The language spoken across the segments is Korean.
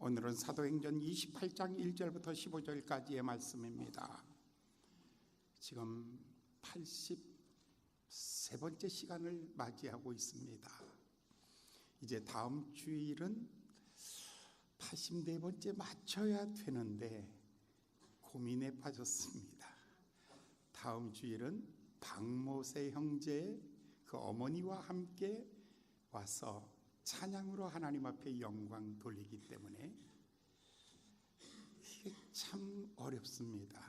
오늘은 사도행전 28장 1절부터 15절까지의 말씀입니다. 지금 83번째 시간을 맞이하고 있습니다. 이제 다음 주일은 84번째 맞춰야 되는데 고민에 빠졌습니다. 다음 주일은 박모세 형제의 그 어머니와 함께 와서 찬양으로 하나님 앞에 영광 돌리기 때문에 이게 참 어렵습니다.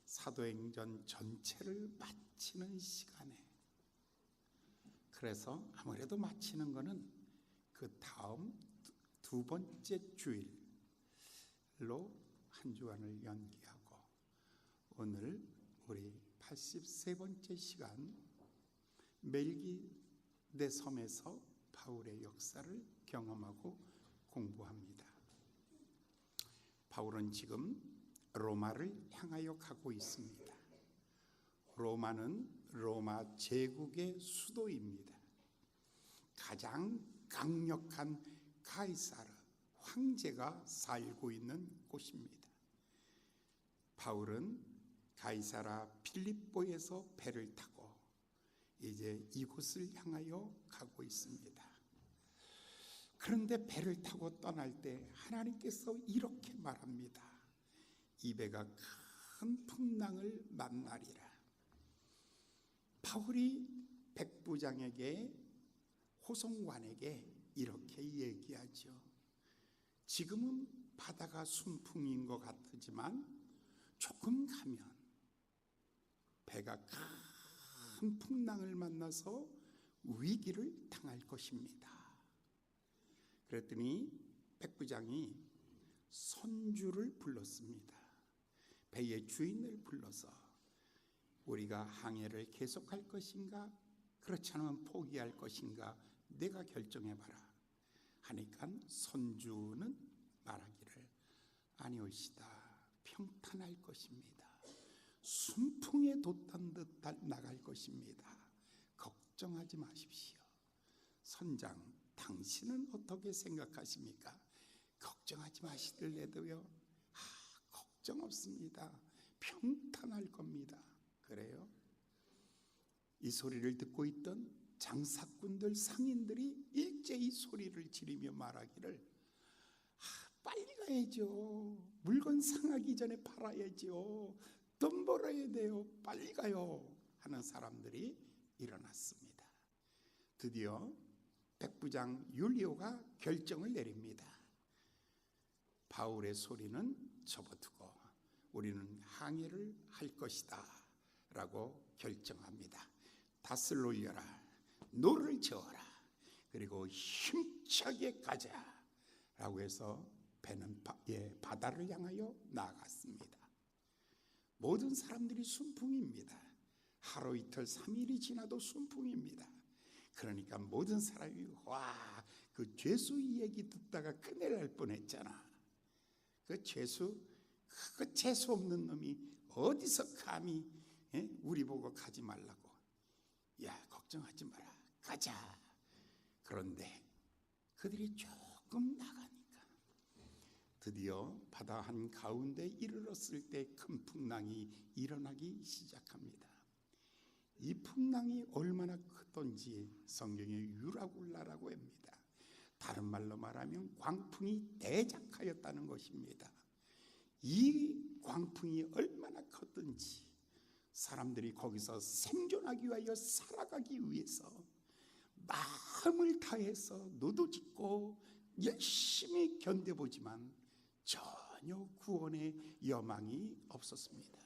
사도행전 전체를 마치는 시간에. 그래서 아무래도 마치는 거는 그 다음 두 번째 주일로 한 주간을 연기하고, 오늘 우리 83번째 시간 멜기데 섬에서 바울의 역사를 경험하고 공부합니다. 바울은 지금 로마를 향하여 가고 있습니다. 로마는 로마 제국의 수도입니다. 가장 강력한 가이사르 황제가 살고 있는 곳입니다. 바울은 가이사라 필립보에서 배를 타고 이제 이곳을 향하여 가고 있습니다. 그런데 배를 타고 떠날 때 하나님께서 이렇게 말합니다. 이 배가 큰 풍랑을 만나리라. 바울이 백부장에게, 호송관에게 이렇게 얘기하죠. 지금은 바다가 순풍인 것 같지만 조금 가면 배가 큰 풍랑을 만나서 위기를 당할 것입니다. 그랬더니 백부장이 선주를 불렀습니다. 배의 주인을 불러서 우리가 항해를 계속할 것인가, 그렇지 않으면 포기할 것인가 내가 결정해봐라 하니까 선주는 말하기를 아니올시다, 평탄할 것입니다. 순풍에 돛단 듯 나갈 것입니다. 걱정하지 마십시오. 선장, 당신은 어떻게 생각하십니까? 걱정하지 마시더라도요, 걱정 없습니다. 평탄할 겁니다. 그래요? 이 소리를 듣고 있던 장사꾼들, 상인들이 일제히 소리를 지르며 말하기를 빨리 가야죠. 물건 상하기 전에 팔아야죠. 돈 벌어야 돼요. 빨리 가요. 하는 사람들이 일어났습니다. 드디어 백부장 율리오가 결정을 내립니다. 바울의 소리는 접어두고 우리는 항해를 할 것이다 라고 결정합니다. 닷을 올려라, 노를 저어라, 그리고 힘차게 가자 라고 해서 배는 바다를 향하여 나아갔습니다. 모든 사람들이 순풍입니다. 하루 이틀 3일이 지나도 순풍입니다. 그러니까 모든 사람이 그 죄수 얘기 듣다가 큰일 날 뻔했잖아. 그 죄수 없는 놈이 어디서 감히 우리 보고 가지 말라고. 야, 걱정하지 마라, 가자. 그런데 그들이 조금 나가니까 드디어 바다 한가운데 이르렀을 때 큰 풍랑이 일어나기 시작합니다. 이 풍랑이 얼마나 크던지 성경에 유라굴라라고 합니다. 다른 말로 말하면 광풍이 대작하였다는 것입니다. 이 광풍이 얼마나 컸던지 사람들이 거기서 생존하기 위하여, 살아가기 위해서 마음을 다해서 노도짓고 열심히 견뎌보지만 전혀 구원의 여망이 없었습니다.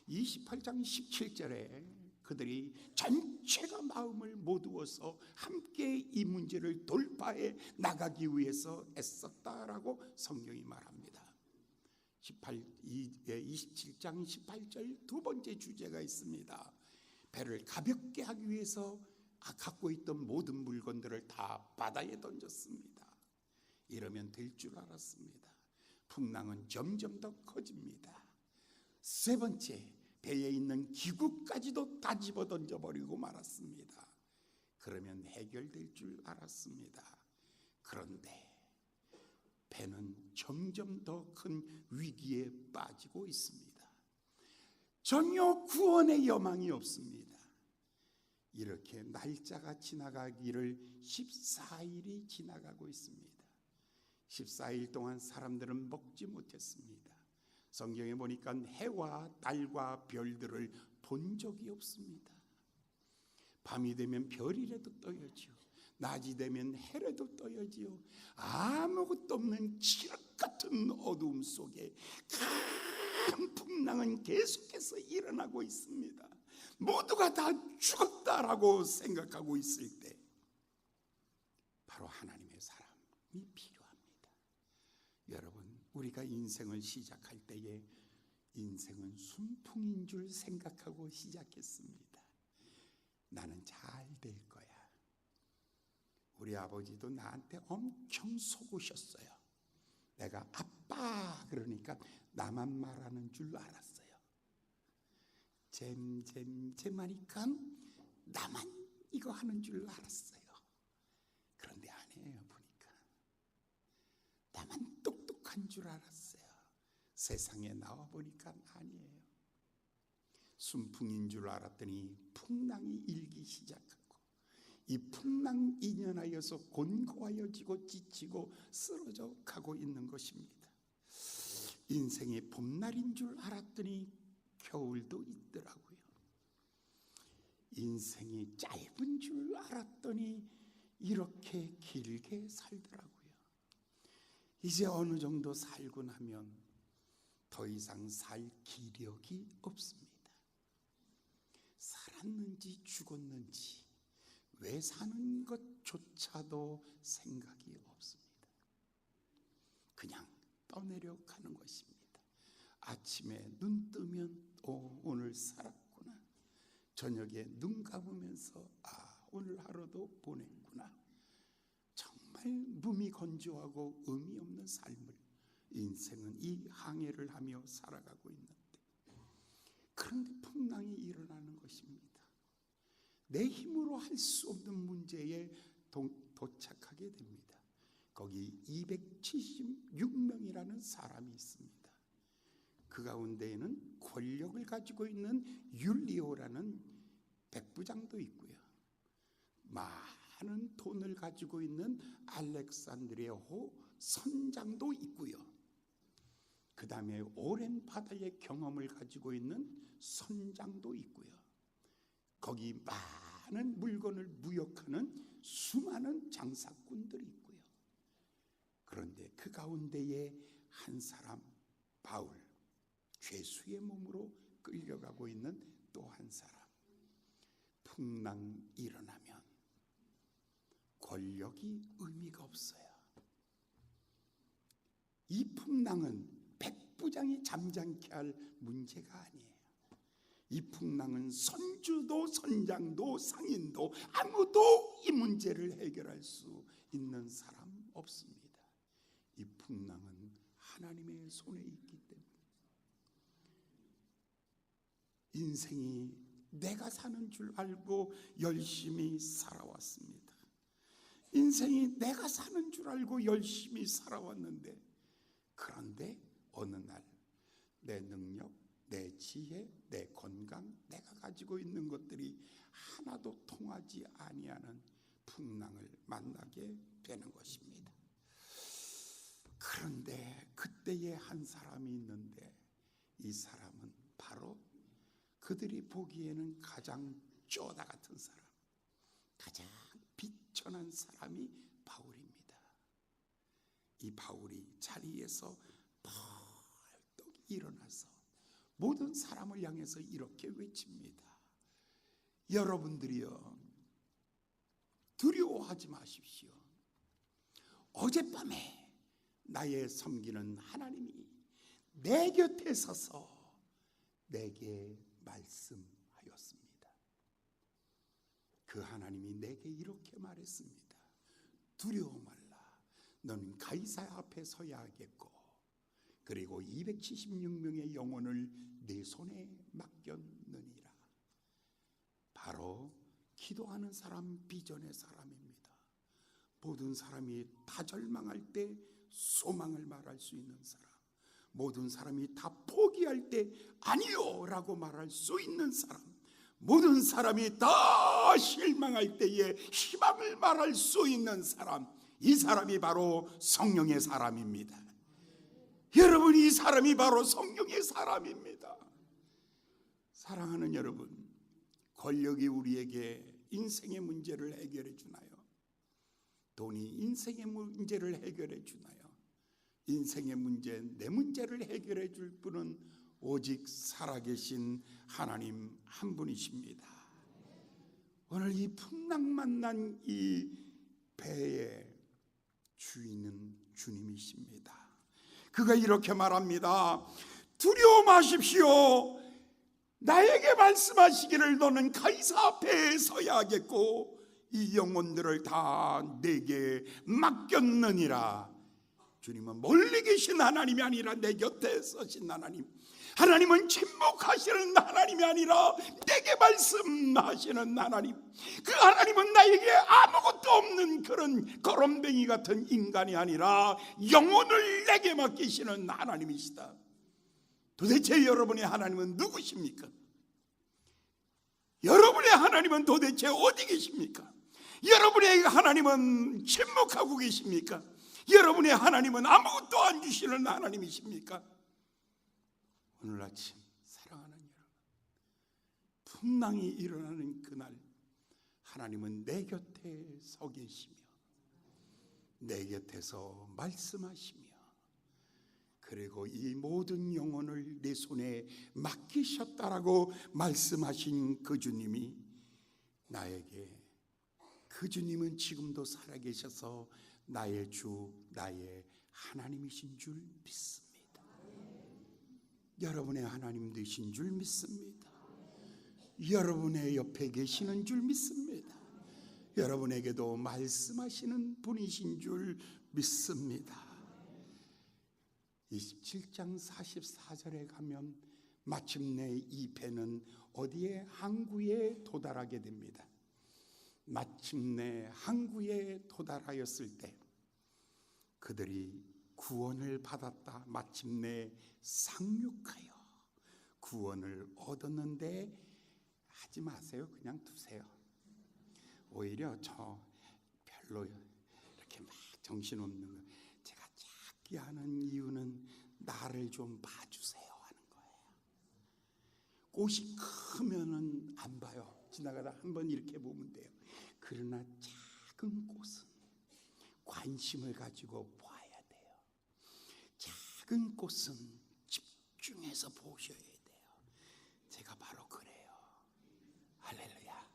28장 17절에 그들이 전체가 마음을 모두어서 함께 이 문제를 돌파해 나가기 위해서 애썼다라고 성경이 말합니다. 27장 18절 두 번째 주제가 있습니다. 배를 가볍게 하기 위해서 갖고 있던 모든 물건들을 다 바다에 던졌습니다. 이러면 될 줄 알았습니다. 풍랑은 점점 더 커집니다. 세 번째, 배에 있는 기구까지도 다 집어 던져버리고 말았습니다. 그러면 해결될 줄 알았습니다. 그런데 배는 점점 더 큰 위기에 빠지고 있습니다. 전혀 구원의 여망이 없습니다. 이렇게 날짜가 지나가기를 14일이 지나가고 있습니다. 14일 동안 사람들은 먹지 못했습니다. 성경에 보니까 해와 달과 별들을 본 적이 없습니다. 밤이 되면 별이라도 떠야지요. 낮이 되면 해라도 떠야지요. 아무것도 없는 칠흑 같은 어두움 속에 큰 풍랑은 계속해서 일어나고 있습니다. 모두가 다 죽었다라고 생각하고 있을 때 바로 하나님의 사람이 필요합니다. 여러분, 우리가 인생을 시작할 때에 인생은 순풍인 줄 생각하고 시작했습니다. 나는 잘 될 거야. 우리 아버지도 나한테 엄청 속으셨어요. 내가 아빠 그러니까 나만 말하는 줄 알았어요. 잼 하니까 나만 이거 하는 줄 알았어요. 그런데 아니에요. 보니까 나만 똑똑한 줄 알았어요. 세상에 나와 보니까 아니에요. 순풍인 줄 알았더니 풍랑이 일기 시작하고 이 풍랑 인연하여서 곤고하여지고 지치고 쓰러져 가고 있는 것입니다. 인생이 봄날인 줄 알았더니 겨울도 있더라고요. 인생이 짧은 줄 알았더니 이렇게 길게 살더라고요. 이제 어느 정도 살고 나면 더 이상 살 기력이 없습니다. 살았는지 죽었는지 왜 사는 것조차도 생각이 없습니다. 그냥 떠내려 가는 것입니다. 아침에 눈 뜨면 오늘 살았구나. 저녁에 눈 감으면서 오늘 하루도 보냈구나. 정말 무미건조하고 의미 없는 삶을 인생은 이 항해를 하며 살아가고 있는데, 그런데 풍랑이 일어나는 것입니다. 내 힘으로 할 수 없는 문제에 도착하게 됩니다. 거기 276명이라는 사람이 있습니다. 그 가운데에는 권력을 가지고 있는 율리오라는 백부장도 있고요. 많은 돈을 가지고 있는 알렉산드리아호 선장도 있고요. 그 다음에 오랜 바다의 경험을 가지고 있는 선장도 있고요. 거기 많은 물건을 무역하는 수많은 장사꾼들이 있고요. 그런데 그 가운데에 한 사람, 바울, 죄수의 몸으로 끌려가고 있는 또 한 사람. 풍랑 일어나면 권력이 의미가 없어요. 이 풍랑은 백부장이 잠잠케 할 문제가 아니에요. 이 풍랑은 선주도 선장도 상인도 아무도 이 문제를 해결할 수 있는 사람 없습니다. 이 풍랑은 하나님의 손에 있기 때문에 인생이 내가 사는 줄 알고 열심히 살아왔습니다. 인생이 내가 사는 줄 알고 열심히 살아왔는데, 그런데 어느 날 내 능력, 내 지혜, 내 건강, 내가 가지고 있는 것들이 하나도 통하지 아니하는 풍랑을 만나게 되는 것입니다. 그런데 그때에 한 사람이 있는데, 이 사람은 바로 그들이 보기에는 가장 쪼다 같은 사람, 가장 비천한 사람이 바울입니다. 이 바울이 자리에서 벌떡 일어나서 모든 사람을 향해서 이렇게 외칩니다. 여러분들이요, 두려워하지 마십시오. 어젯밤에 나의 섬기는 하나님이 내 곁에 서서 내게 말씀하였습니다. 그 하나님이 내게 이렇게 말했습니다. 두려워 말라. 너는 가이사 앞에 서야 하겠고, 그리고 276명의 영혼을 내 손에 맡겼느니라. 바로 기도하는 사람, 비전의 사람입니다. 모든 사람이 다 절망할 때 소망을 말할 수 있는 사람, 모든 사람이 다 포기할 때 아니요 라고 말할 수 있는 사람, 모든 사람이 다 실망할 때에 희망을 말할 수 있는 사람, 이 사람이 바로 성령의 사람입니다. 여러분, 이 사람이 바로 성령의 사람입니다. 사랑하는 여러분, 권력이 우리에게 인생의 문제를 해결해 주나요? 돈이 인생의 문제를 해결해 주나요? 인생의 문제, 내 문제를 해결해 줄 분은 오직 살아계신 하나님 한 분이십니다. 오늘 이 풍랑만난 이 배의 주인은 주님이십니다. 그가 이렇게 말합니다. 두려워 마십시오. 나에게 말씀하시기를 너는 가이사 앞에 서야 하겠고 이 영혼들을 다 내게 맡겼느니라. 주님은 멀리 계신 하나님이 아니라 내 곁에 서신 하나님, 하나님은 침묵하시는 하나님이 아니라 내게 말씀하시는 하나님, 그 하나님은 나에게 아무것도 없는 그런 거렁뱅이 같은 인간이 아니라 영혼을 내게 맡기시는 하나님이시다. 도대체 여러분의 하나님은 누구십니까? 여러분의 하나님은 도대체 어디 계십니까? 여러분의 하나님은 침묵하고 계십니까? 여러분의 하나님은 아무것도 안 주시는 하나님이십니까? 오늘 아침 사랑하는 여러분, 풍랑이 일어나는 그날 하나님은 내 곁에 서 계시며 내 곁에서 말씀하시며 그리고 이 모든 영혼을 내 손에 맡기셨다라고 말씀하신 그 주님이 나에게, 그 주님은 지금도 살아계셔서 나의 주, 나의 하나님이신 줄 믿습니다. 여러분의 하나님 되신 줄 믿습니다. 여러분의 옆에 계시는 줄 믿습니다. 여러분에게도 말씀하시는 분이신 줄 믿습니다. 27장 44절에 가면 마침내 이 배는 어디에? 항구에 도달하게 됩니다. 마침내 항구에 도달하였을 때 그들이 구원을 받았다. 마침내 상륙하여 구원을 얻었는데 하지 마세요. 그냥 두세요. 오히려 저 별로 이렇게 막 정신없는 거 제가 작게 하는 이유는 나를 좀 봐주세요 하는 거예요. 꽃이 크면은 안 봐요. 지나가다 한번 이렇게 보면 돼요. 그러나 작은 꽃은 관심을 가지고 봐야 돼요. 작은 꽃은 집중해서 보셔야 돼요. 제가 바로 그래요. 할렐루야.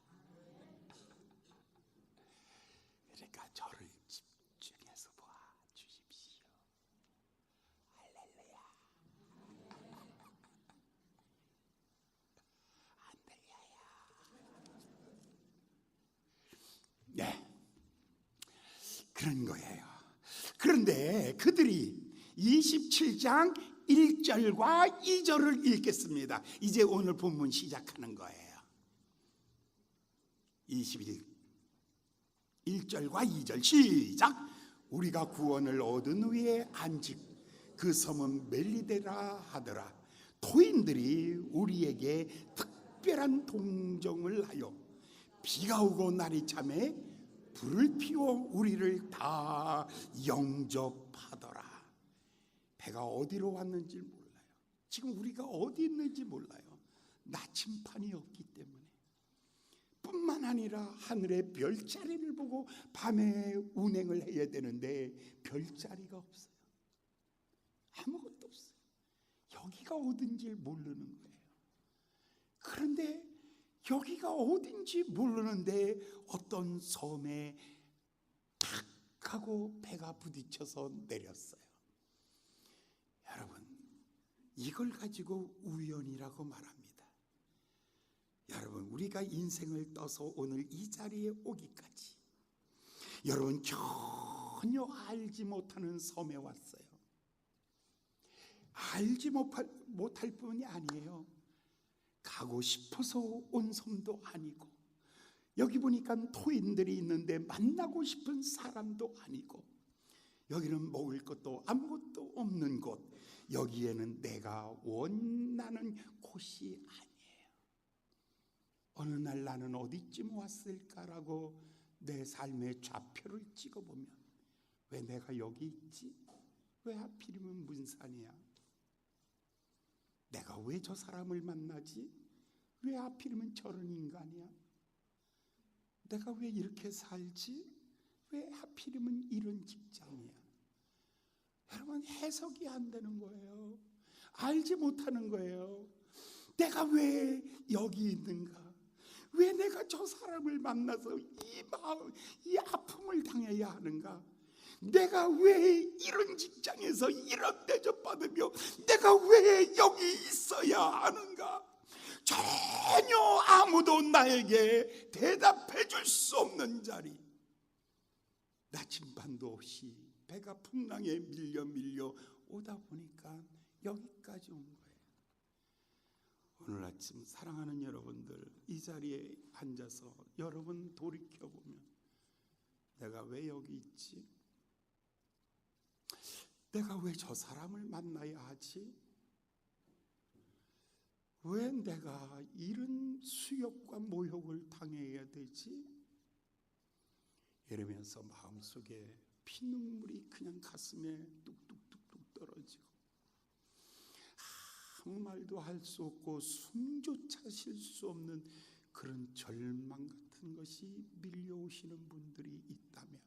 그러니까 저를 집중해서 봐주십시오. 할렐루야. 네, 그런 거예요. 그런데 그들이 27장 1절과 2절을 읽겠습니다. 이제 오늘 본문 시작하는 거예요. 21 1절과 2절 시작. 우리가 구원을 얻은 후에 안직 그 섬은 멜리데라 하더라. 토인들이 우리에게 특별한 동정을 하여 비가 오고 날이 참에 불을 피워 우리를 다 영접하더라. 배가 어디로 왔는지 몰라요. 지금 우리가 어디 있는지 몰라요. 나침판이 없기 때문에. 뿐만 아니라 하늘의 별자리를 보고 밤에 운행을 해야 되는데 별자리가 없어요. 아무것도 없어요. 여기가 어딘지 모르는 거예요. 그런데 여기가 어딘지 모르는데 어떤 섬에 탁 하고 배가 부딪혀서 내렸어요. 여러분, 이걸 가지고 우연이라고 말합니다. 여러분, 우리가 인생을 떠서 오늘 이 자리에 오기까지 여러분 전혀 알지 못하는 섬에 왔어요. 알지 못할 뿐이 아니에요. 가고 싶어서 온 섬도 아니고, 여기 보니까 토인들이 있는데 만나고 싶은 사람도 아니고, 여기는 먹을 것도 아무것도 없는 곳, 여기에는 내가 원하는 곳이 아니에요. 어느 날 나는 어디쯤 왔을까라고 내 삶의 좌표를 찍어보면, 왜 내가 여기 있지? 왜 하필이면 문산이야? 내가 왜 저 사람을 만나지? 왜 하필이면 저런 인간이야? 내가 왜 이렇게 살지? 왜 하필이면 이런 직장이야? 여러분, 해석이 안 되는 거예요. 알지 못하는 거예요. 내가 왜 여기 있는가? 왜 내가 저 사람을 만나서 이 마음, 이 아픔을 당해야 하는가? 내가 왜 이런 직장에서 이런 대접받으며 내가 왜 여기 있어야 하는가? 전혀 아무도 나에게 대답해 줄 수 없는 자리, 나침반도 없이 배가 풍랑에 밀려 오다 보니까 여기까지 온 거예요. 오늘 아침 사랑하는 여러분들, 이 자리에 앉아서 여러분 돌이켜보면, 내가 왜 여기 있지? 내가 왜 저 사람을 만나야 하지? 왜 내가 이런 수욕과 모욕을 당해야 되지? 이러면서 마음속에 피눈물이 그냥 가슴에 뚝뚝뚝뚝 떨어지고, 아무 말도 할 수 없고 숨조차 쉴 수 없는 그런 절망 같은 것이 밀려오시는 분들이 있다면,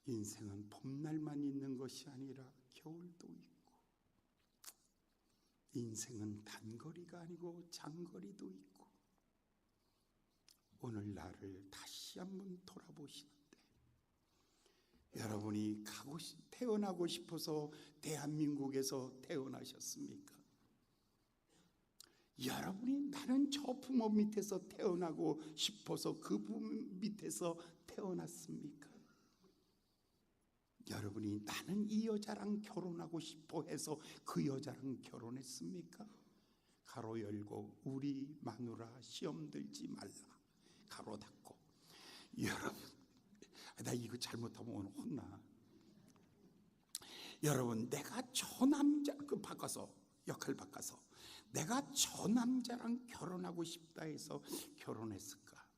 인생은 봄날만 있는 것이 아니라 겨울도 있고, 인생은 단거리가 아니고 장거리도 있고, 오늘 나를 다시 한번 돌아보시는데, 여러분이 태어나고 싶어서 대한민국에서 태어나셨습니까? 여러분이 나는 저 부모 밑에서 태어나고 싶어서 그 부모 밑에서 태어났습니까? 여러분이 나는 이 여자랑 결혼하고 싶어 해서 그 여자랑 결혼했습니까? 가로 열고 우리 마누라 시험 들지 말라, 가로 닫고. 여러분, 나 이거 잘못하면 오늘 혼나. 여러분, 내가 저 남자, 바꿔서 역할 바꿔서 내가 저 남자랑 결혼하고 싶다 해서 결혼했을까?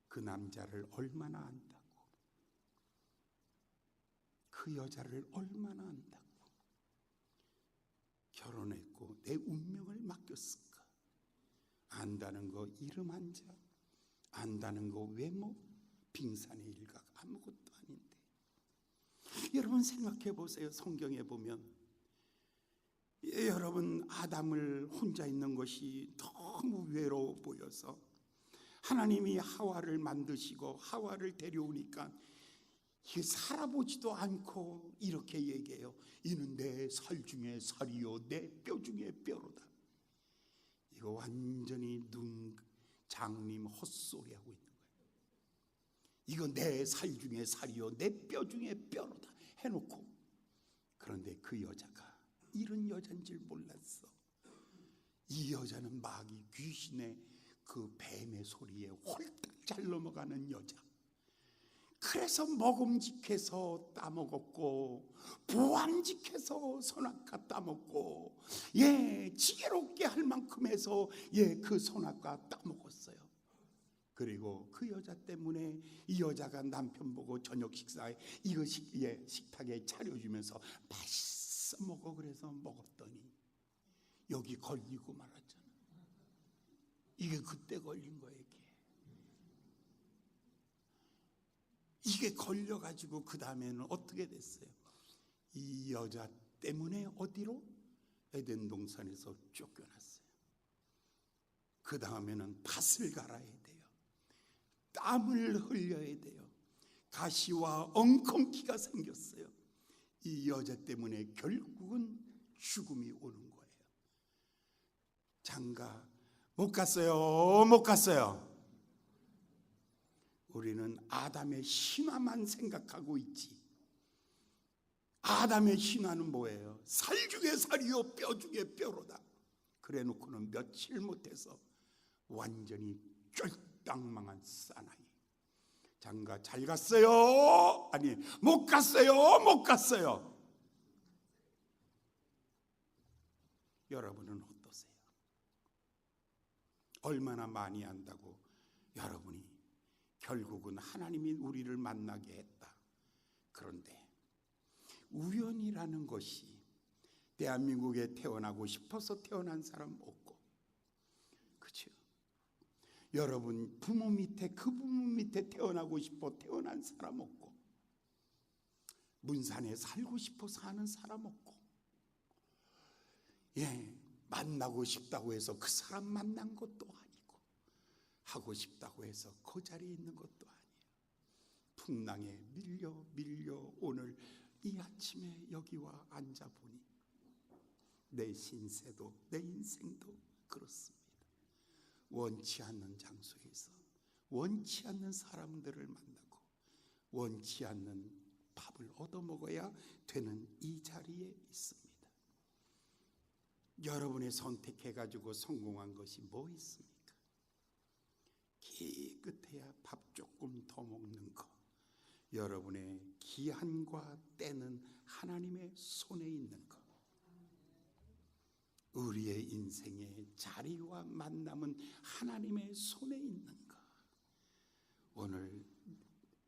그 남자를 얼마나 안다고? 그 여자를 얼마나 안다고 결혼했고 내 운명을 맡겼을까? 안다는 거 이름 한자, 안다는 거 외모, 빙산의 일각, 아무것도 아닌데. 여러분 생각해 보세요. 성경에 보면 여러분, 아담을 혼자 있는 것이 너무 외로워 보여서 하나님이 하와를 만드시고 하와를 데려오니까 이게 살아보지도 않고 이렇게 얘기해요. 이는 내 살 중에 살이요 내 뼈 중에 뼈로다. 이거 완전히 눈 장님 헛소리하고 있는 거예요. 이거 내 살 중에 살이요 내 뼈 중에 뼈로다 해놓고, 그런데 그 여자가 이런 여자인 줄 몰랐어. 이 여자는 마귀 귀신의 그 뱀의 소리에 홀딱 잘 넘어가는 여자. 그래서 먹음직해서 따먹었고, 부함직해서 선악과 따먹고, 지혜롭게 할 만큼 해서 그 선악과 따먹었어요. 그리고 그 여자 때문에 이 여자가 남편 보고 저녁 식사에 이거 식탁에 차려주면서 맛있어 먹어 그래서 먹었더니 여기 걸리고 말았잖아. 이게 그때 걸린 거예요. 이게 걸려가지고 그 다음에는 어떻게 됐어요? 이 여자 때문에 어디로? 에덴 동산에서 쫓겨났어요. 그 다음에는 밭을 갈아야 돼요. 땀을 흘려야 돼요. 가시와 엉겅퀴가 생겼어요. 이 여자 때문에 결국은 죽음이 오는 거예요. 장가 못 갔어요? 못 갔어요? 우리는 아담의 신화만 생각하고 있지. 아담의 신화는 뭐예요? 살 중에 살이요 뼈 중에 뼈로다. 그래 놓고는 며칠 못해서 완전히 쫄딱 망한 사나이. 장가 잘 갔어요? 아니, 못 갔어요? 못 갔어요? 여러분은 어떠세요? 얼마나 많이 한다고 여러분이 결국은 하나님이 우리를 만나게 했다. 그런데 우연이라는 것이, 대한민국에 태어나고 싶어서 태어난 사람 없고, 그렇죠? 여러분 부모 밑에, 그 부모 밑에 태어나고 싶어 태어난 사람 없고, 문산에 살고 싶어 사는 사람 없고, 만나고 싶다고 해서 그 사람 만난 것도 아니고, 하고 싶다고 해서 그 자리에 있는 것도 아니에요. 풍랑에 밀려 오늘 이 아침에 여기 와 앉아 보니 내 신세도, 내 인생도 그렇습니다. 원치 않는 장소에서 원치 않는 사람들을 만나고 원치 않는 밥을 얻어먹어야 되는 이 자리에 있습니다. 여러분이 선택해가지고 성공한 것이 뭐 있습니까? 기껏해야 밥 조금 더 먹는 거. 여러분의 기한과 때는 하나님의 손에 있는 것. 우리의 인생의 자리와 만남은 하나님의 손에 있는 것. 오늘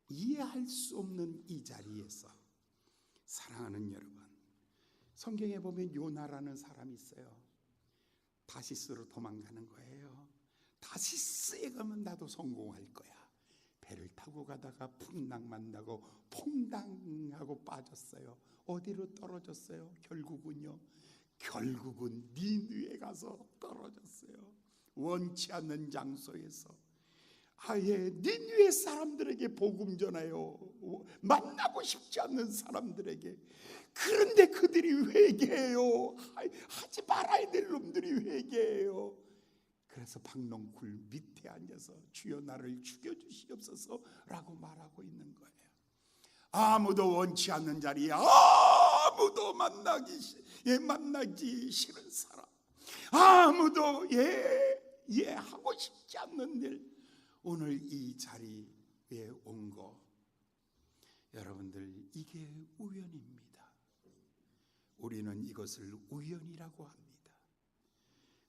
이해할 수 없는 이 자리에서 사랑하는 여러분, 성경에 보면 요나라는 사람이 있어요. 다시스로 도망가는 거예요. 다시스에 가면 나도 성공할 거야. 배를 타고 가다가 풍랑 만나고 퐁당하고 빠졌어요. 어디로 떨어졌어요? 결국은 니느웨에 가서 떨어졌어요. 원치 않는 장소에서 아예 니느웨 사람들에게 복음 전해요. 만나고 싶지 않는 사람들에게. 그런데 그들이 회개해요. 하지 말아야 될 놈들이 회개해요. 그래서 박농굴 밑에 앉아서 주여 나를 죽여주시옵소서 라고 말하고 있는 거예요. 아무도 원치 않는 자리에 아무도 만나기 싫은 사람, 아무도 하고 싶지 않는 일, 오늘 이 자리에 온 거, 여러분들 이게 우연입니다. 우리는 이것을 우연이라고 합니다.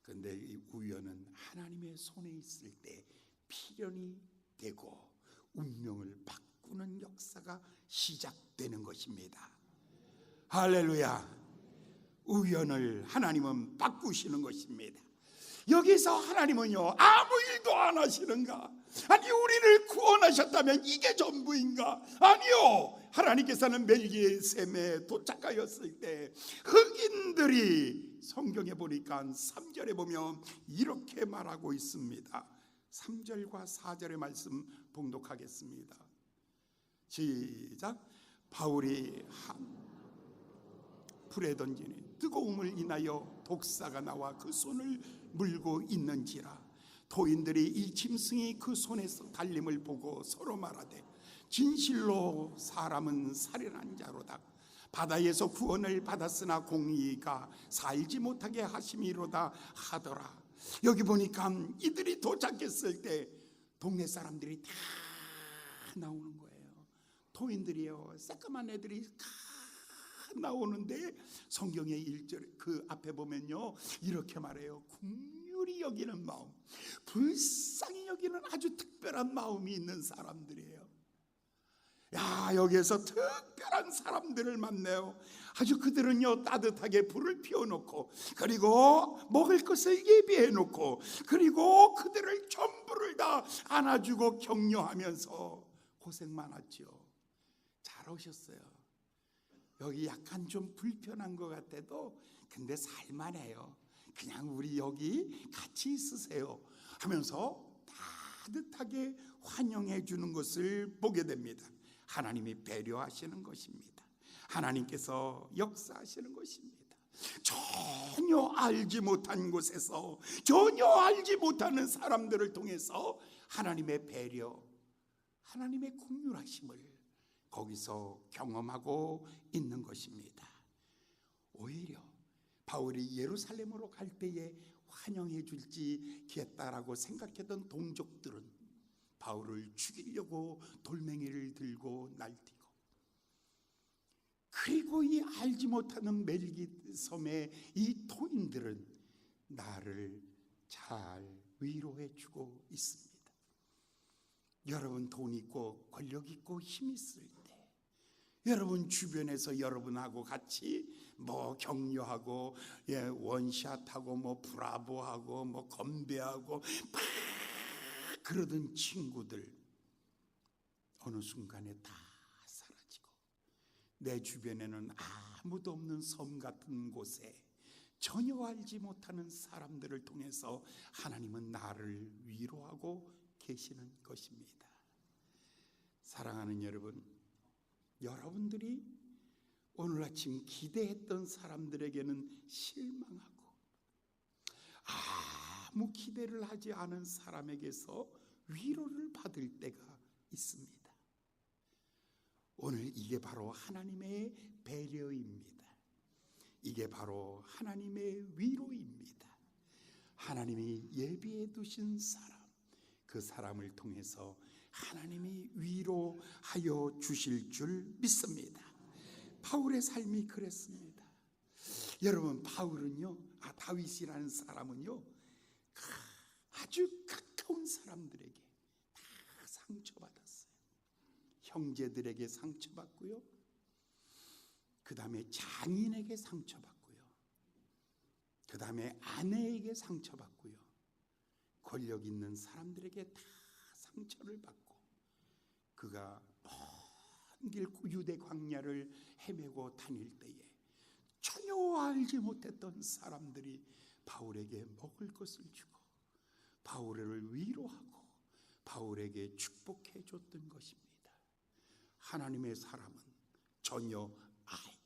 그런데 이 우연은 하나님의 손에 있을 때 필연이 되고 운명을 바꾸는 역사가 시작되는 것입니다. 할렐루야. 우연을 하나님은 바꾸시는 것입니다. 여기서 하나님은요, 아무 일도 안 하시는가? 아니, 우리를 구원하셨다면 이게 전부인가? 아니요. 하나님께서는 멜기세에 도착하였을 때 흑인들이, 성경에 보니까 3절에 보면 이렇게 말하고 있습니다. 3절과 4절의 말씀 봉독하겠습니다. 시작. 바울이 불에 던지니 뜨거움을 인하여 독사가 나와 그 손을 물고 있는지라. 도인들이 이 짐승이 그 손에서 달림을 보고 서로 말하되 진실로 사람은 살인한 자로다. 바다에서 구원을 받았으나 공의가 살지 못하게 하심이로다 하더라. 여기 보니까 이들이 도착했을 때 동네 사람들이 다 나오는 거예요. 도인들이요, 새까만 애들이 다 나오는데 성경의 1절 그 앞에 보면요 이렇게 말해요. 긍휼히 여기는 마음, 불쌍히 여기는 아주 특별한 마음이 있는 사람들이에요. 야, 여기에서 특별한 사람들을 만나요. 아주 그들은요 따뜻하게 불을 피워놓고, 그리고 먹을 것을 예비해놓고, 그리고 그들을 전부를 다 안아주고 격려하면서 고생 많았죠. 잘 오셨어요. 여기 약간 좀 불편한 것 같아도 근데 살만해요. 그냥 우리 여기 같이 있으세요 하면서 따뜻하게 환영해 주는 것을 보게 됩니다. 하나님이 배려하시는 것입니다. 하나님께서 역사하시는 것입니다. 전혀 알지 못한 곳에서, 전혀 알지 못하는 사람들을 통해서 하나님의 배려, 하나님의 긍휼하심을 거기서 경험하고 있는 것입니다. 오히려 바울이 예루살렘으로 갈 때에 환영해 줄지 겠다라고 생각했던 동족들은 바울을 죽이려고 돌멩이를 들고 날뛰고, 그리고 이 알지 못하는 멜기 섬의 이 토인들은 나를 잘 위로해 주고 있습니다. 여러분 돈 있고 권력 있고 힘 있을 때, 여러분 주변에서 여러분하고 같이 격려하고 원샷하고 브라보하고 건배하고 막 그러던 친구들 어느 순간에 다 사라지고, 내 주변에는 아무도 없는 섬 같은 곳에 전혀 알지 못하는 사람들을 통해서 하나님은 나를 위로하고 계시는 것입니다. 사랑하는 여러분, 여러분들이 오늘 아침 기대했던 사람들에게는 실망하고 아무 기대를 하지 않은 사람에게서 위로를 받을 때가 있습니다. 오늘 이게 바로 하나님의 배려입니다. 이게 바로 하나님의 위로입니다. 하나님이 예비해 두신 사람, 그 사람을 통해서 하나님이 위로하여 주실 줄 믿습니다. 바울의 삶이 그랬습니다. 여러분, 바울은요, 다윗이라는 사람은요, 아주 가까운 사람들에게 다 상처받았어요. 형제들에게 상처받고요, 그 다음에 장인에게 상처받고요, 그 다음에 아내에게 상처받고요, 권력 있는 사람들에게 다 상처를 받고, 그가 먼 길 유대 광야를 헤매고 다닐 때에 전혀 알지 못했던 사람들이 바울에게 먹을 것을 주고 바울을 위로하고 바울에게 축복해 줬던 것입니다. 하나님의 사람은 전혀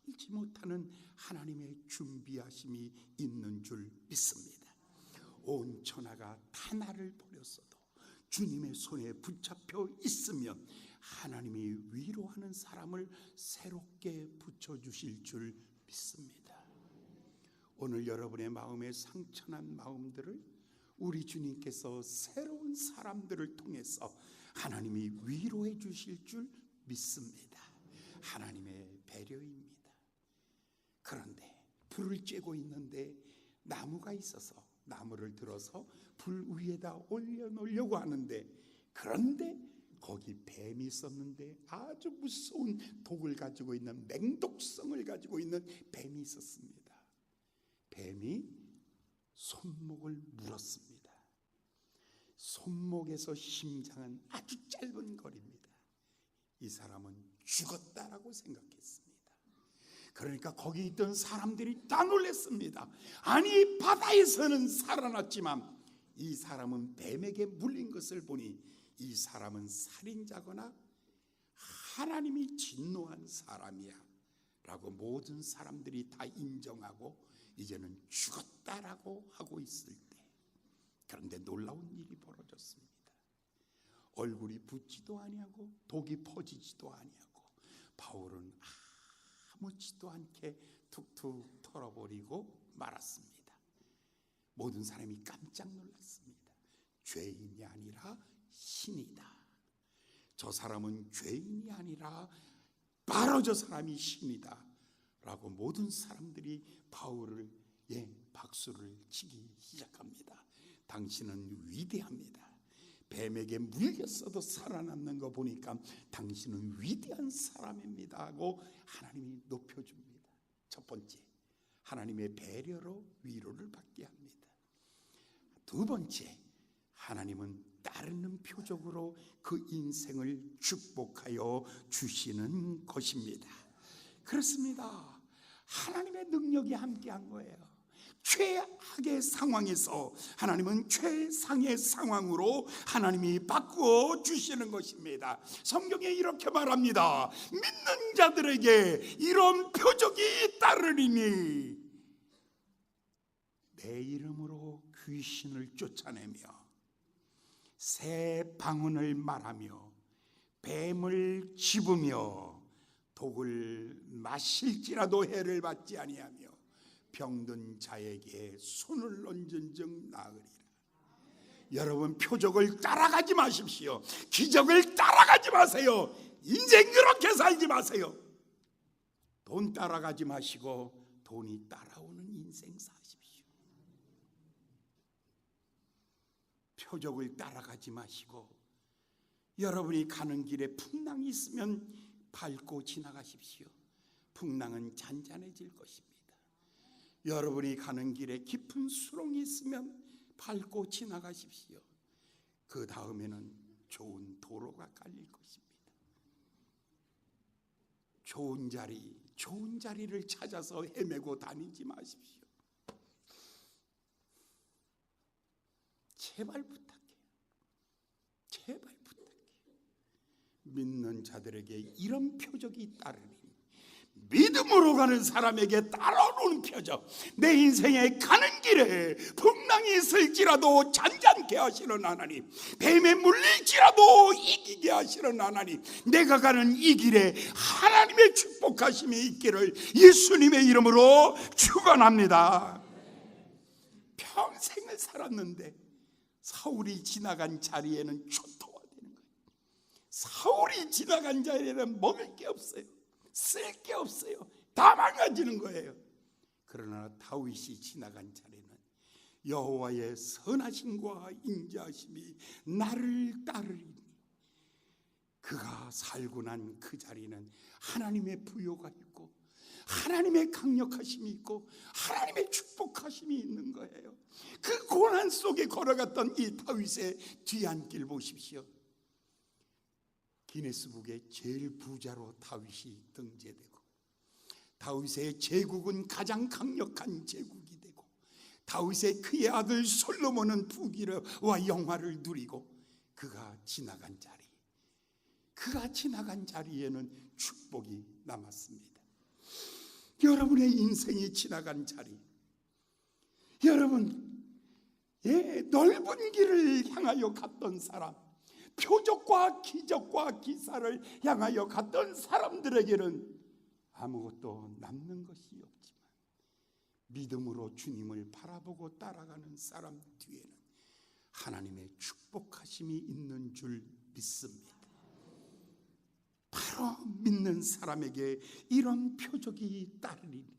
알지 못하는 하나님의 준비하심이 있는 줄 믿습니다. 온 천하가 다 나를 버렸어도 주님의 손에 붙잡혀 있으면 하나님이 위로하는 사람을 새롭게 붙여주실 줄 믿습니다. 오늘 여러분의 마음에 상처난 마음들을 우리 주님께서 새로운 사람들을 통해서 하나님이 위로해 주실 줄 믿습니다. 하나님의 배려입니다. 그런데 불을 쬐고 있는데 나무가 있어서 나무를 들어서 불 위에다 올려놓으려고 하는데, 그런데 거기 뱀이 있었는데 아주 무서운 독을 가지고 있는, 맹독성을 가지고 있는 뱀이 있었습니다. 뱀이 손목을 물었습니다. 손목에서 심장은 아주 짧은 거리입니다. 이 사람은 죽었다라고 생각했습니다. 그러니까 거기 있던 사람들이 다 놀랐습니다. 아니, 바다에서는 살아났지만 이 사람은 뱀에게 물린 것을 보니 이 사람은 살인자거나 하나님이 진노한 사람이야 라고 모든 사람들이 다 인정하고 이제는 죽었다라고 하고 있을 때, 그런데 놀라운 일이 벌어졌습니다. 얼굴이 붓지도 아니하고 독이 퍼지지도 아니하고 바울은 아무렇지도 않게 툭툭 털어버리고 말았습니다. 모든 사람이 깜짝 놀랐습니다. 죄인이 아니라 신이다. 저 사람은 죄인이 아니라 바로 저 사람이 신이다 라고 모든 사람들이 바울을 박수를 치기 시작합니다. 당신은 위대합니다. 뱀에게 물렸어도 살아남는 거 보니까 당신은 위대한 사람입니다 하고 하나님이 높여줍니다. 첫 번째, 하나님의 배려로 위로를 받게 합니다. 두 번째, 하나님은 따르는 표적으로 그 인생을 축복하여 주시는 것입니다. 그렇습니다. 하나님의 능력이 함께한 거예요. 최악의 상황에서 하나님은 최상의 상황으로 하나님이 바꾸어 주시는 것입니다. 성경에 이렇게 말합니다. 믿는 자들에게 이런 표적이 따르리니 내 이름으로 귀신을 쫓아내며 새 방언을 말하며 뱀을 집으며 독을 마실지라도 해를 받지 아니하며 병든 자에게 손을 얹은 즉 나으리라. 여러분, 표적을 따라가지 마십시오. 기적을 따라가지 마세요. 인생 그렇게 살지 마세요. 돈 따라가지 마시고 돈이 따라오는 인생 사십시오. 표적을 따라가지 마시고 여러분이 가는 길에 풍랑이 있으면 밟고 지나가십시오. 풍랑은 잔잔해질 것입니다. 여러분이 가는 길에 깊은 수렁이 있으면 밟고 지나가십시오. 그 다음에는 좋은 도로가 깔릴 것입니다. 좋은 자리를 찾아서 헤매고 다니지 마십시오. 제발 부탁해요. 제발 부탁해요. 믿는 자들에게 이런 표적이 따르니 믿음으로 가는 사람에게 따라오는 표적, 내 인생에 가는 길에 풍랑이 있을지라도 잔잔케 하시는 하나님, 뱀에 물릴지라도 이기게 하시는 하나님, 내가 가는 이 길에 하나님의 축복하심이 있기를 예수님의 이름으로 축원합니다. 평생을 살았는데 사울이 지나간 자리에는 초토화되는 거예요. 사울이 지나간 자리에는 먹을 게 없어요. 쓸 게 없어요. 다 망가지는 거예요. 그러나 다윗이 지나간 자리는 여호와의 선하심과 인자하심이 나를 따르리니, 그가 살고 난 그 자리는 하나님의 부요가 있고 하나님의 강력하심이 있고 하나님의 축복하심이 있는 거예요. 그 고난 속에 걸어갔던 이 다윗의 뒤안길 보십시오. 기네스북에 제일 부자로 다윗이 등재되고, 다윗의 제국은 가장 강력한 제국이 되고, 다윗의 그의 아들 솔로몬은 부귀와 영화를 누리고, 그가 지나간 자리에는 축복이 남았습니다. 여러분의 인생이 지나간 자리, 여러분 넓은 길을 향하여 갔던 사람, 표적과 기적과 기사를 향하여 갔던 사람들에게는 아무것도 남는 것이 없지만 믿음으로 주님을 바라보고 따라가는 사람 뒤에는 하나님의 축복하심이 있는 줄 믿습니다. 바로 믿는 사람에게 이런 표적이 따르리니,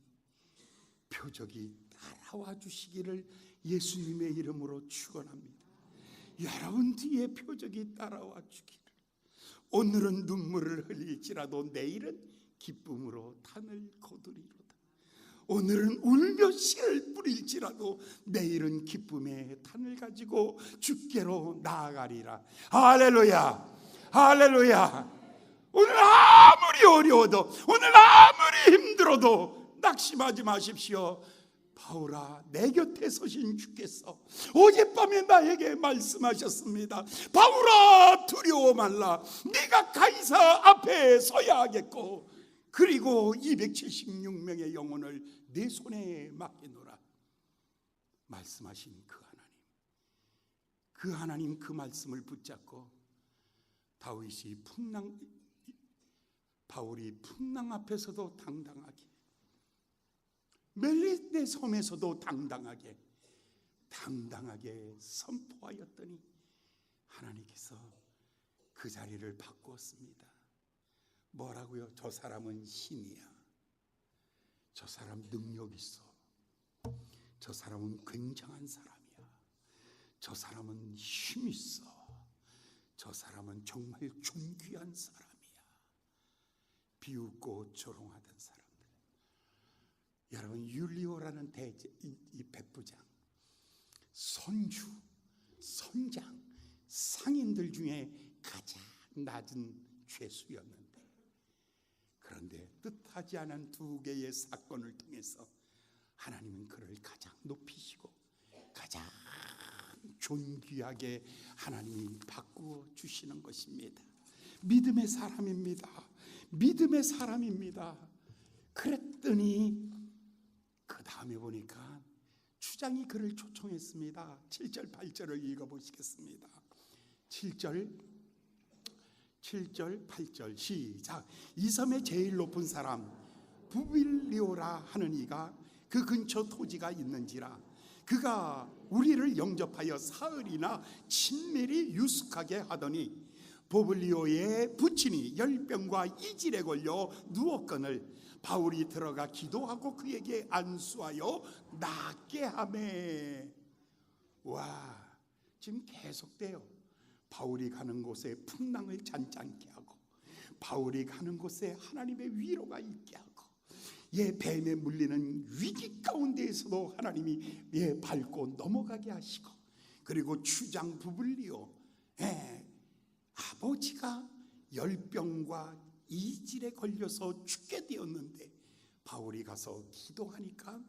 표적이 따라와 주시기를 예수님의 이름으로 축원합니다. 여러분 뒤에 표적이 따라와 주기를. 오늘은 눈물을 흘릴지라도 내일은 기쁨으로 탄을 거두리로다. 오늘은 울며 씨를 뿌릴지라도 내일은 기쁨의 탄을 가지고 주께로 나아가리라. 할렐루야, 할렐루야. 오늘 아무리 어려워도, 오늘 아무리 힘들어도 낙심하지 마십시오. 바울아, 내 곁에 서신 주께서 어젯밤에 나에게 말씀하셨습니다. 바울아, 두려워 말라. 네가 가이사 앞에 서야 하겠고, 그리고 276명의 영혼을 내 손에 맡기노라. 말씀하신 그 하나님 그 말씀을 붙잡고 바울이 풍랑 앞에서도 당당하게, 멜리네 섬에서도 당당하게 선포하였더니 하나님께서 그 자리를 바꾸었습니다. 뭐라고요? 저 사람은 신이야. 저 사람 능력 있어. 저 사람은 굉장한 사람이야. 저 사람은 힘 있어. 저 사람은 정말 존귀한 사람이야. 비웃고 조롱하던 사람들. 여러분, 율리오라는 이 백부장, 선주, 선장, 상인들 중에 가장 낮은 죄수였는데, 그런데 뜻하지 않은 두 개의 사건을 통해서 하나님은 그를 가장 높이시고 가장 존귀하게 하나님이 바꾸어 주시는 것입니다. 믿음의 사람입니다. 믿음의 사람입니다. 그랬더니 그 다음에 보니까 추장이 그를 초청했습니다. 7절 8절을 읽어보시겠습니다. 7절 8절 시작. 이 섬의 제일 높은 사람 부빌리오라 하는 이가 그 근처 토지가 있는지라 그가 우리를 영접하여 사흘이나 친밀히 유숙하게 하더니 보블리오의 부친이 열병과 이질에 걸려 누웠거늘 바울이 들어가 기도하고 그에게 안수하여 낫게 하매. 와, 지금 계속돼요. 바울이 가는 곳에 풍랑을 잔잔케 하고, 바울이 가는 곳에 하나님의 위로가 있게 하고, 뱀에 물리는 위기 가운데에서도 하나님이 밟고 넘어가게 하시고, 그리고 추장 부블리오 아버지가 열병과 이질에 걸려서 죽게 되었는데 바울이 가서 기도하니까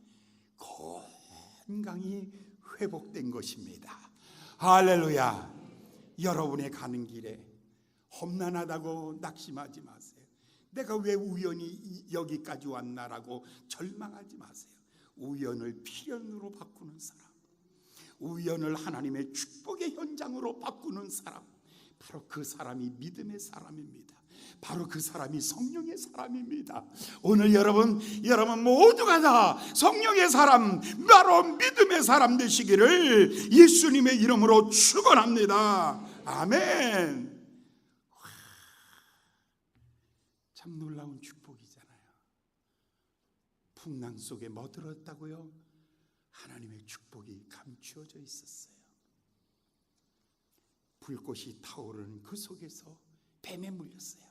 건강이 회복된 것입니다. 할렐루야. 여러분의 가는 길에 험난하다고 낙심하지 마세요. 내가 왜 우연히 여기까지 왔나라고 절망하지 마세요. 우연을 필연으로 바꾸는 사람, 우연을 하나님의 축복의 현장으로 바꾸는 사람, 바로 그 사람이 믿음의 사람입니다. 바로 그 사람이 성령의 사람입니다. 오늘 여러분 모두가 다 성령의 사람, 바로 믿음의 사람 되시기를 예수님의 이름으로 축원합니다. 아멘. 참 놀라운 축복이잖아요. 풍랑 속에 머들었다고요? 하나님의 축복이 감추어져 있었어요. 불꽃이 타오르는 그 속에서 뱀에 물렸어요.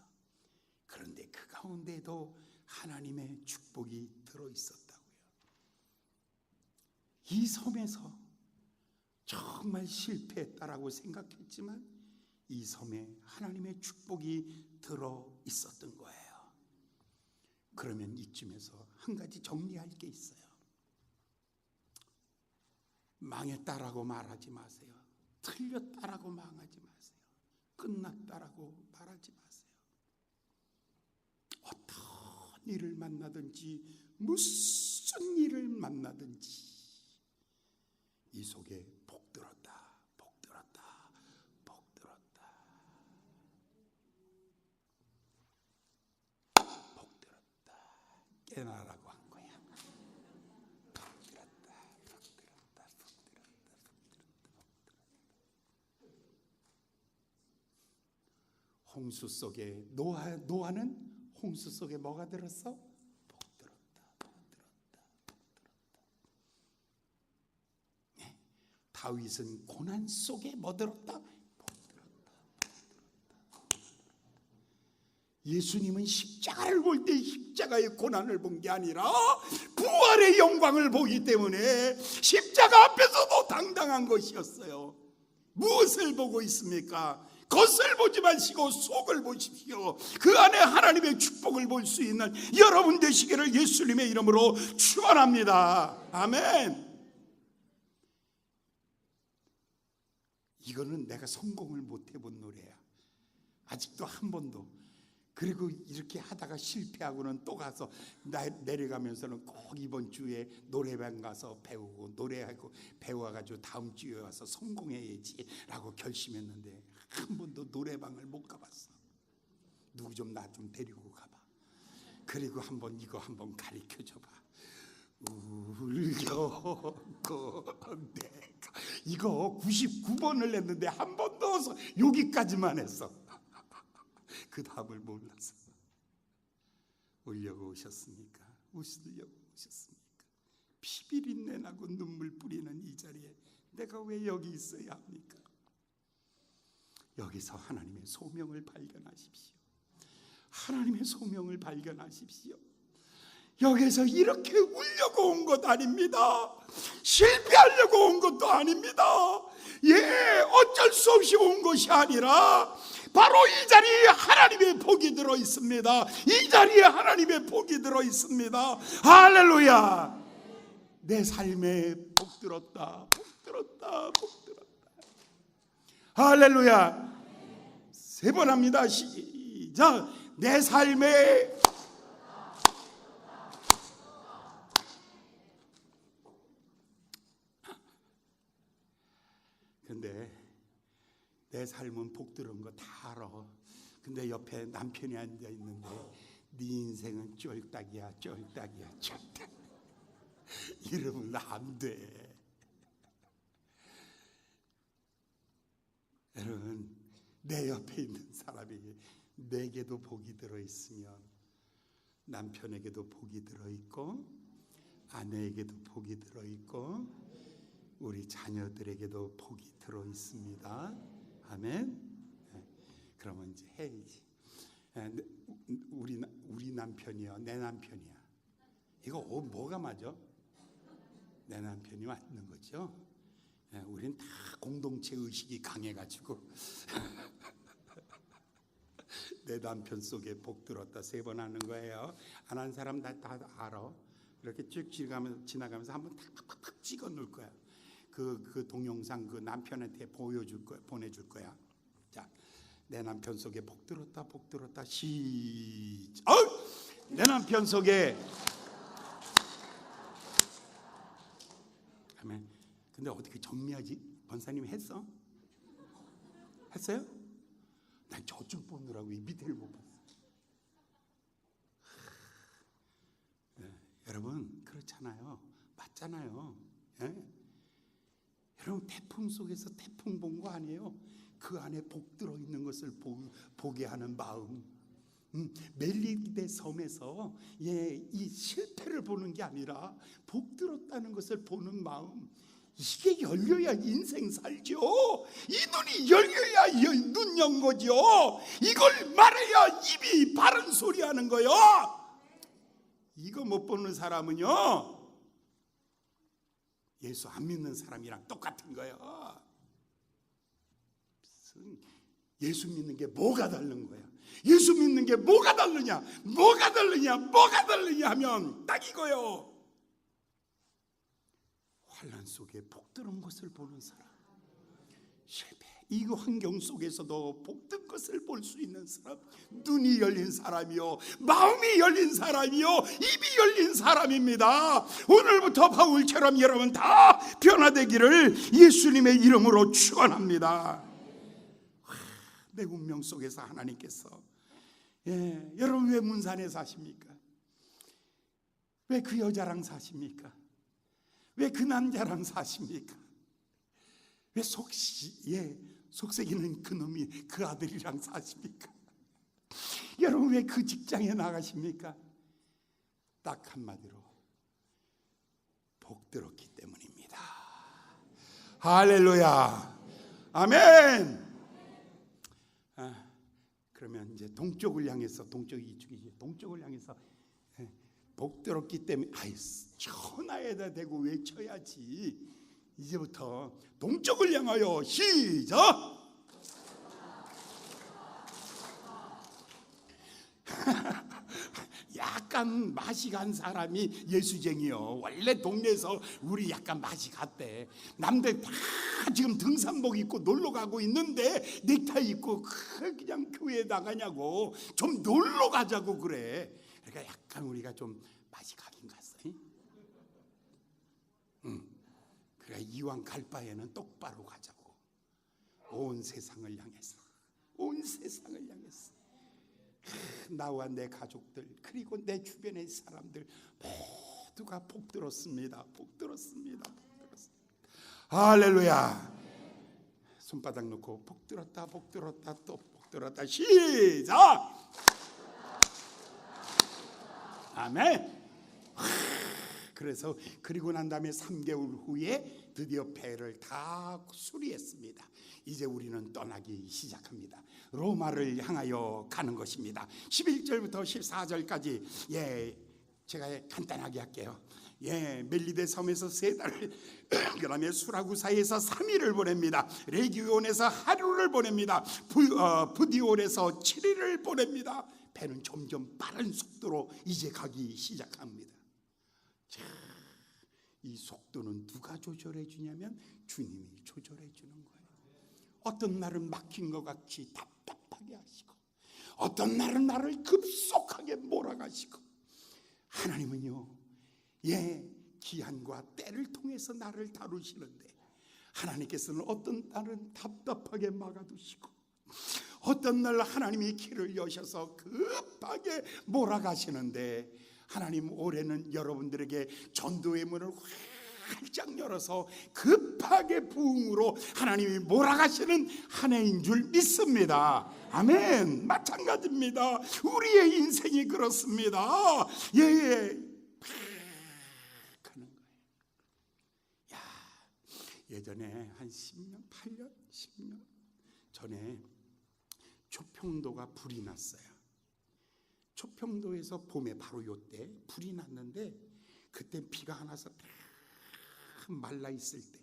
그런데 그 가운데에도 하나님의 축복이 들어있었다고요. 이 섬에서 정말 실패했다라고 생각했지만 이 섬에 하나님의 축복이 들어있었던 거예요. 그러면 이쯤에서 한 가지 정리할 게 있어요. 망했다라고 말하지 마세요. 틀렸다라고 말하지 마세요. 끝났다라고 말하지 마세요. 어떤 일을 만나든지 무슨 일을 만나든지 이 속에 복 들었다, 복 들었다, 복 들었다, 복 들었다 깨나라고 한 거야. 복 들었다, 복 들었다, 복 들었다, 복 들었다. 홍수 속에 노아는 홍수 속에 뭐가 들었어? 복 들었다, 복 들었다, 복 들었다. 네. 다윗은 고난 속에 뭐 들었다? 복 들었다, 복 들었다. 예수님은 십자가를 볼 때 십자가의 고난을 본 게 아니라 부활의 영광을 보기 때문에 십자가 앞에서도 당당한 것이었어요. 무엇을 보고 있습니까? 겉을 보지 마시고 속을 보십시오. 그 안에 하나님의 축복을 볼 수 있는 여러분 되시기를 예수님의 이름으로 축원합니다. 아멘. 이거는 내가 성공을 못 해본 노래야. 아직도 한 번도. 그리고 이렇게 하다가 실패하고는 또 가서 내려가면서는 꼭 이번 주에 노래방 가서 배우고 노래하고 배워가지고 다음 주에 와서 성공해야지 라고 결심했는데 한 번도 노래방을 못 가봤어. 누구 좀 나 좀 데리고 가봐. 그리고 한번 이거 한번 가르쳐줘봐. 울려고 내가 이거 99번을 했는데 한 번도 여기까지만 했어. 그 답을 몰라서. 울려고 오셨습니까? 웃으려고 오셨습니까? 피비린내 나고 눈물 뿌리는 이 자리에 내가 왜 여기 있어야 합니까? 여기서 하나님의 소명을 발견하십시오. 하나님의 소명을 발견하십시오. 여기서 이렇게 울려고 온 것 아닙니다. 실패하려고 온 것도 아닙니다. 어쩔 수 없이 온 것이 아니라 바로 이 자리에 하나님의 복이 들어 있습니다. 이 자리에 하나님의 복이 들어 있습니다. 할렐루야. 내 삶에 복 들었다, 복 들었다, 복 들었다. 할렐루야. 3번 합니다. 시작. 내 삶에 근데 내 삶은 복 들은 거 다 알아. 근데 옆에 남편이 앉아 있는데 네 인생은 쫄딱이야, 쫄딱이야, 쫄딱. 이러면 안 돼. 여러분, 내 옆에 있는 사람에게 내게도 복이 들어있으면 남편에게도 복이 들어있고 아내에게도 복이 들어있고 우리 자녀들에게도 복이 들어있습니다. 아멘. 그러면 이제 해야지. 우리 남편이요, 내 남편이야. 이거 뭐가 맞아? 내 남편이 맞는 거죠. 우리는 다 공동체 의식이 강해가지고 내 남편 속에 복 들었다 3번 하는 거예요. 안 한 사람 다 알아. 이렇게 쭉 지나가면서 한번 탁탁탁 찍어 놓을 거야. 그 동영상 그 남편한테 보여줄 거야, 보내줄 거야. 자, 내 남편 속에 복 들었다, 복 들었다. 시작. 내 남편 속에. 아멘. 근데 어떻게 정리하지? 권사님 했어? 했어요? 난 저쪽 보느라고 이 밑에를 못 봤어. 여러분 그렇잖아요. 맞잖아요. 여러분 태풍 속에서 태풍 본 거 아니에요? 그 안에 복 들어있는 것을 보게 하는 마음. 멜리데 섬에서 이 실패를 보는 게 아니라 복 들었다는 것을 보는 마음. 이게 열려야 인생 살죠. 이 눈이 열려야 눈 연 거죠. 이걸 말해야 입이 바른 소리 하는 거요. 이거 못 보는 사람은요, 예수 안 믿는 사람이랑 똑같은 거예요. 예수 믿는 게 뭐가 다른 거야? 예수 믿는 게 뭐가 다르냐? 뭐가 다르냐 하면 딱 이거요. 환난 속에 복들은 것을 보는 사람, 실패 이 환경 속에서도 복든 것을 볼 수 있는 사람, 눈이 열린 사람이요, 마음이 열린 사람이요, 입이 열린 사람입니다. 오늘부터 바울처럼 여러분 다 변화되기를 예수님의 이름으로 축원합니다. 내 운명 속에서 하나님께서 여러분 왜 문산에 사십니까? 왜 그 여자랑 사십니까? 왜 그 남자랑 사십니까? 왜 속색이는 그놈이 그 아들이랑 사십니까? 여러분 왜 그 직장에 나가십니까? 딱 한마디로 복 들었기 때문입니다. 할렐루야. 아멘. 그러면 이제 동쪽을 향해서, 동쪽이 이쪽이지, 동쪽을 향해서 복 들었기 때문에 천하에다 대고 외쳐야지. 이제부터 동쪽을 향하여 시작. 약간 맛이 간 사람이 예수쟁이요. 원래 동네에서 우리 약간 맛이 갔대. 남들 다 지금 등산복 입고 놀러 가고 있는데 넥타이 입고 그냥 교회에 나가냐고. 좀 놀러 가자고 그래. 그러니까 약간 우리가 좀 맛이 가긴 갔어. 그러니까 이왕 갈 바에는 똑바로 가자고. 온 세상을 향해서, 온 세상을 향해서 나와 내 가족들 그리고 내 주변의 사람들 모두가 복 들었습니다. 복 들었습니다. 복 들었습니다. 할렐루야. 손바닥 놓고 복 들었다, 복 들었다, 또 복 들었다. 시작. 아멘. 그래서 그리고 난 다음에 3개월 후에 드디어 배를 다 수리했습니다. 이제 우리는 떠나기 시작합니다. 로마를 향하여 가는 것입니다. 11절부터 14절까지 제가 간단하게 할게요. 멜리데 섬에서 3달, 그다음에 수라구사에서 3일을 보냅니다. 레기온에서 하루를 보냅니다. 부디올에서 7일을 보냅니다. 배는 점점 빠른 속도로 이제 가기 시작합니다. 자, 이 속도는 누가 조절해 주냐면 주님이 조절해 주는 거예요. 어떤 날은 막힌 것 같이 답답하게 하시고, 어떤 날은 나를 급속하게 몰아가시고, 하나님은요, 기한과 때를 통해서 나를 다루시는데, 하나님께서는 어떤 날은 답답하게 막아두시고, 어떤 날 하나님이 길을 여셔서 급하게 몰아가시는데, 하나님 올해는 여러분들에게 전도의 문을 활짝 열어서 급하게 부흥으로 하나님이 몰아가시는 한 해인 줄 믿습니다. 아멘. 마찬가지입니다. 우리의 인생이 그렇습니다. 예. 예전에 한 10년, 8년, 10년 전에 초평도가 불이 났어요. 초평도에서 봄에 바로 요때 불이 났는데, 그때 비가 안 와서 말라 있을 때,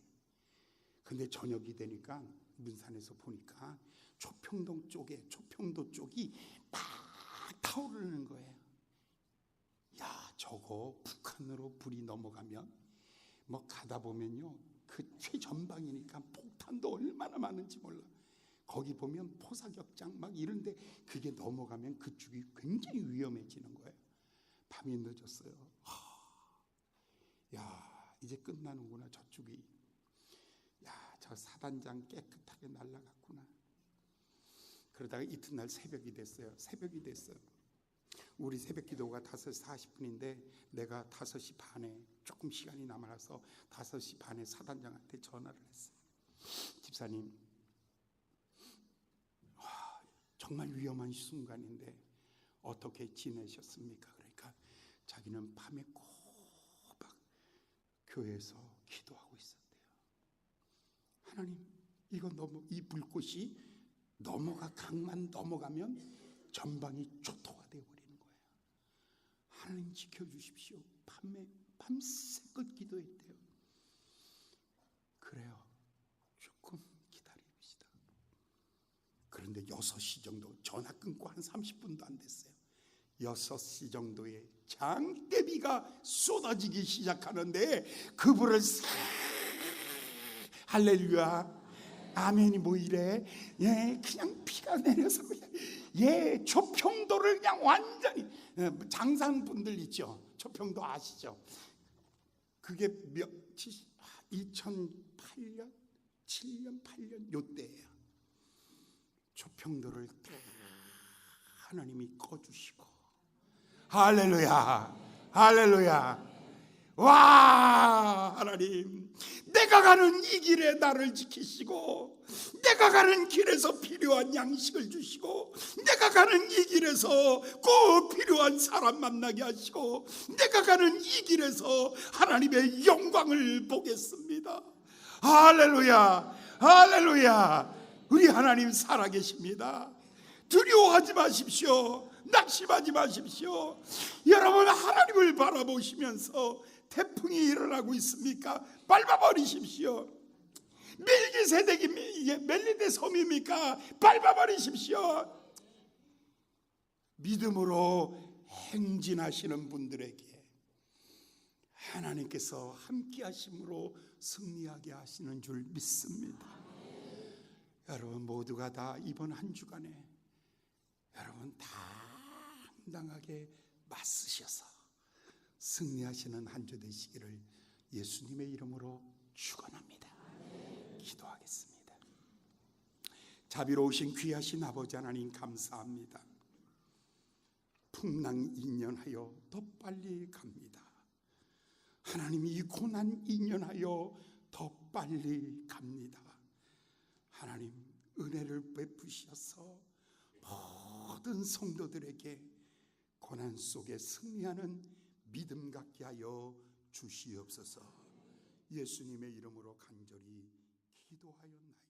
근데 저녁이 되니까 문산에서 보니까 초평도 쪽이 막 타오르는 거예요. 야, 저거 북한으로 불이 넘어가면 뭐 가다 보면요, 그 최전방이니까 폭탄도 얼마나 많은지 몰라. 거기 보면 포사격장 막 이런데 그게 넘어가면 그쪽이 굉장히 위험해지는 거예요. 밤이 늦었어요. 야, 이제 끝나는구나 저쪽이. 야, 저 사단장 깨끗하게 날아갔구나. 그러다가 이튿날 새벽이 됐어요. 우리 새벽 기도가 5시 40분인데 내가 5시 반에 조금 시간이 남아서 5시 반에 사단장한테 전화를 했어요. 집사님, 정말 위험한 순간인데 어떻게 지내셨습니까? 그러니까 자기는 밤에 꼬박 교회에서 기도하고 있었대요. 하나님, 이 불꽃이 강만 넘어가면 전방이 초토화 되어버리는 거예요. 하나님 지켜주십시오. 밤새껏 기도했대요. 그래요, 조금 기다립시다. 그런데 6시 정도, 전화 끊고 한 30분도 안 됐어요. 6시 정도에 장대비가 쏟아지기 시작하는데 그 불을 할렐루야, 아멘이 뭐 이래. 그냥 비가 내려서 그냥 초평도를 그냥 완전히, 장산분들 있죠, 초평도 아시죠? 그게 2008년 7년 8년 요때예요. 초평도를 하나님이 꺼주시고, 할렐루야. 와, 하나님, 내가 가는 이 길에 나를 지키시고, 내가 가는 길에서 필요한 양식을 주시고, 내가 가는 이 길에서 꼭 필요한 사람 만나게 하시고, 내가 가는 이 길에서 하나님의 영광을 보겠습니다. 할렐루야. 우리 하나님 살아계십니다. 두려워하지 마십시오. 낙심하지 마십시오. 여러분, 하나님을 바라보시면서 태풍이 일어나고 있습니까? 밟아버리십시오. 멜리데 섬입니까? 밟아버리십시오. 믿음으로 행진하시는 분들에게 하나님께서 함께 하심으로 승리하게 하시는 줄 믿습니다. 여러분 모두가 다 이번 한 주간에 여러분 당당하게 맞서셔서 승리하시는 한 주 되시기를 예수님의 이름으로 축원합니다. 기도하겠습니다. 자비로우신 귀하신 아버지 하나님, 감사합니다. 풍랑 인연하여 더 빨리 갑니다. 하나님, 이 고난 인연하여 더 빨리 갑니다. 하나님, 은혜를 베푸셔서 모든 성도들에게 고난 속에 승리하는 믿음 갖게 하여 주시옵소서. 예수님의 이름으로 간절히 기도하였나이다.